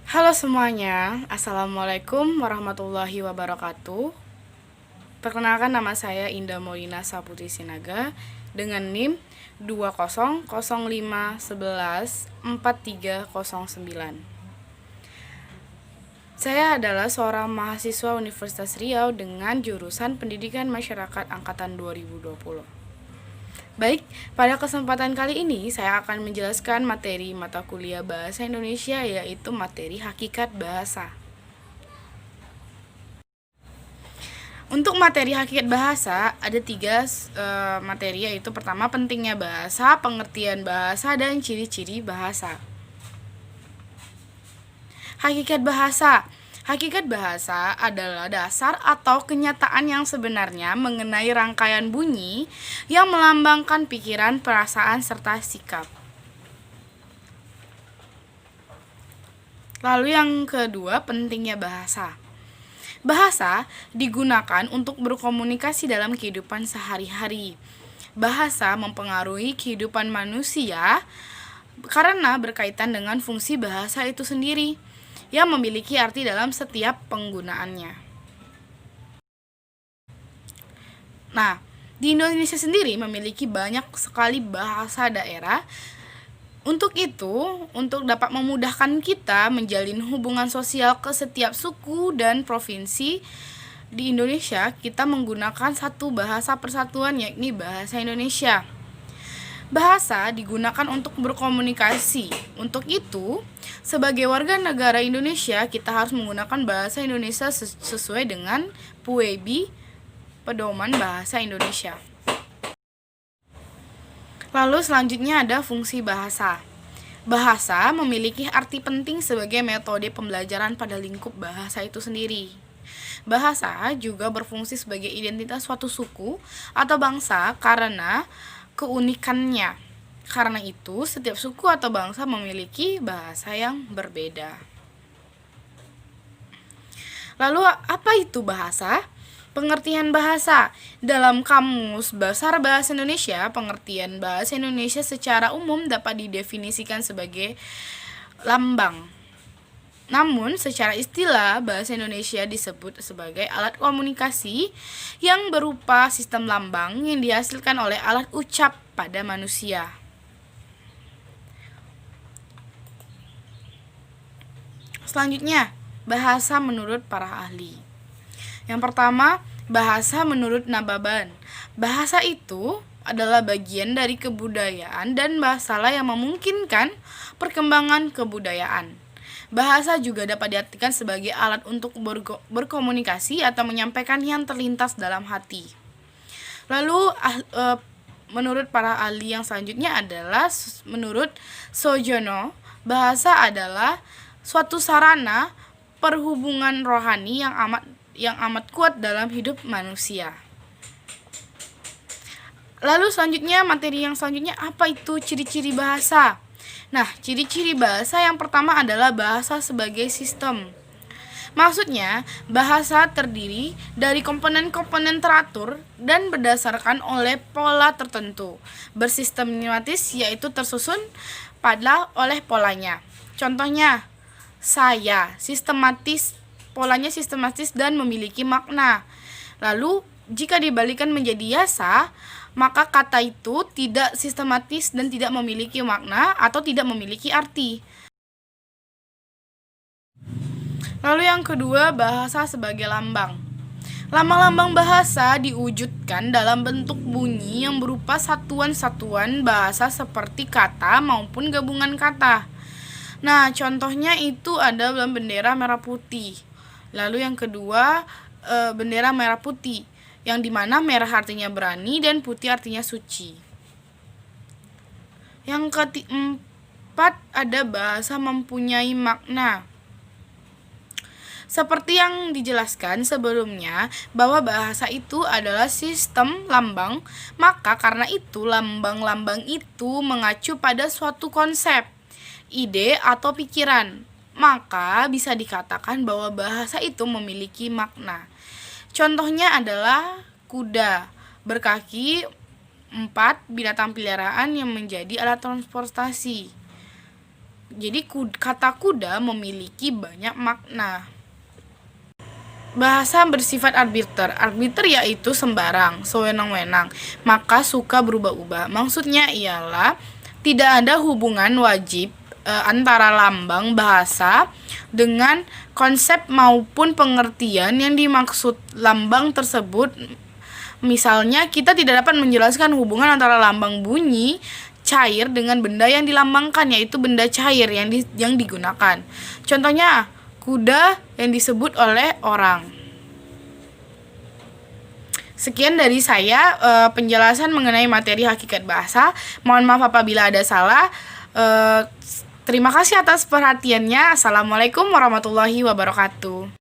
Halo semuanya, Assalamualaikum warahmatullahi wabarakatuh. Perkenalkan, nama saya Indah Molina Saputri Sinaga dengan NIM 2005114309. Saya adalah seorang mahasiswa Universitas Riau dengan jurusan Pendidikan Masyarakat Angkatan 2020. Baik, pada kesempatan kali ini saya akan menjelaskan materi mata kuliah Bahasa Indonesia, yaitu materi Hakikat Bahasa. Untuk materi hakikat bahasa ada tiga materi, yaitu pertama pentingnya bahasa, pengertian bahasa, dan ciri-ciri bahasa. Hakikat bahasa. Hakikat bahasa adalah dasar atau kenyataan yang sebenarnya mengenai rangkaian bunyi yang melambangkan pikiran, perasaan, serta sikap. Lalu yang kedua, pentingnya bahasa. Bahasa digunakan untuk berkomunikasi dalam kehidupan sehari-hari. Bahasa mempengaruhi kehidupan manusia karena berkaitan dengan fungsi bahasa itu sendiri yang memiliki arti dalam setiap penggunaannya. Nah, di Indonesia sendiri memiliki banyak sekali bahasa daerah. Untuk itu, untuk dapat memudahkan kita menjalin hubungan sosial ke setiap suku dan provinsi di Indonesia, kita menggunakan satu bahasa persatuan, yakni bahasa Indonesia. Bahasa digunakan untuk berkomunikasi. Untuk itu, sebagai warga negara Indonesia, kita harus menggunakan bahasa Indonesia sesuai dengan PUEB, Pedoman Bahasa Indonesia. Lalu selanjutnya ada fungsi bahasa. Bahasa memiliki arti penting sebagai metode pembelajaran pada lingkup bahasa itu sendiri. Bahasa juga berfungsi sebagai identitas suatu suku atau bangsa karena keunikannya. Karena itu, setiap suku atau bangsa memiliki bahasa yang berbeda. Lalu, apa itu bahasa? Pengertian bahasa. Dalam Kamus Besar Bahasa Indonesia, pengertian bahasa Indonesia secara umum dapat didefinisikan sebagai lambang. Namun, secara istilah, bahasa Indonesia disebut sebagai alat komunikasi yang berupa sistem lambang yang dihasilkan oleh alat ucap pada manusia. Selanjutnya, bahasa menurut para ahli. Yang pertama, bahasa menurut Nababan. Bahasa itu adalah bagian dari kebudayaan dan bahasalah yang memungkinkan perkembangan kebudayaan. Bahasa juga dapat diartikan sebagai alat untuk berkomunikasi atau menyampaikan yang terlintas dalam hati. Lalu menurut para ahli yang selanjutnya adalah menurut Sojono, bahasa adalah suatu sarana perhubungan rohani yang amat kuat dalam hidup manusia. Lalu selanjutnya, materi yang selanjutnya, apa itu ciri-ciri bahasa? Nah, ciri-ciri bahasa yang pertama adalah bahasa sebagai sistem. Maksudnya, bahasa terdiri dari komponen-komponen teratur dan berdasarkan oleh pola tertentu. Bersistematis, yaitu tersusun oleh polanya. Contohnya, saya, polanya sistematis dan memiliki makna. Lalu, jika dibalikan menjadi yasa, maka kata itu tidak sistematis dan tidak memiliki makna atau tidak memiliki arti. Lalu yang kedua, bahasa sebagai lambang. Lambang-lambang bahasa diwujudkan dalam bentuk bunyi yang berupa satuan-satuan bahasa seperti kata maupun gabungan kata. Nah, contohnya itu ada dalam bendera merah putih. Lalu yang kedua, bendera merah putih, yang dimana merah artinya berani dan putih artinya suci. Yang keempat, ada bahasa mempunyai makna. Seperti yang dijelaskan sebelumnya, bahwa bahasa itu adalah sistem lambang, maka karena itu lambang-lambang itu mengacu pada suatu konsep, ide, atau pikiran. Maka bisa dikatakan bahwa bahasa itu memiliki makna. Contohnya adalah kuda berkaki 4, binatang peliharaan yang menjadi alat transportasi. Jadi kata kuda memiliki banyak makna. Bahasa bersifat arbiter. Arbiter yaitu sembarang, sewenang-wenang, maka suka berubah-ubah. Maksudnya ialah tidak ada hubungan wajib antara lambang bahasa dengan konsep maupun pengertian yang dimaksud lambang tersebut. Misalnya, kita tidak dapat menjelaskan hubungan antara lambang bunyi cair dengan benda yang dilambangkan, yaitu benda cair yang digunakan. Contohnya, kuda yang disebut oleh orang. Sekian dari saya penjelasan mengenai materi hakikat bahasa. Mohon maaf apabila ada salah. Terima kasih atas perhatiannya. Assalamualaikum warahmatullahi wabarakatuh.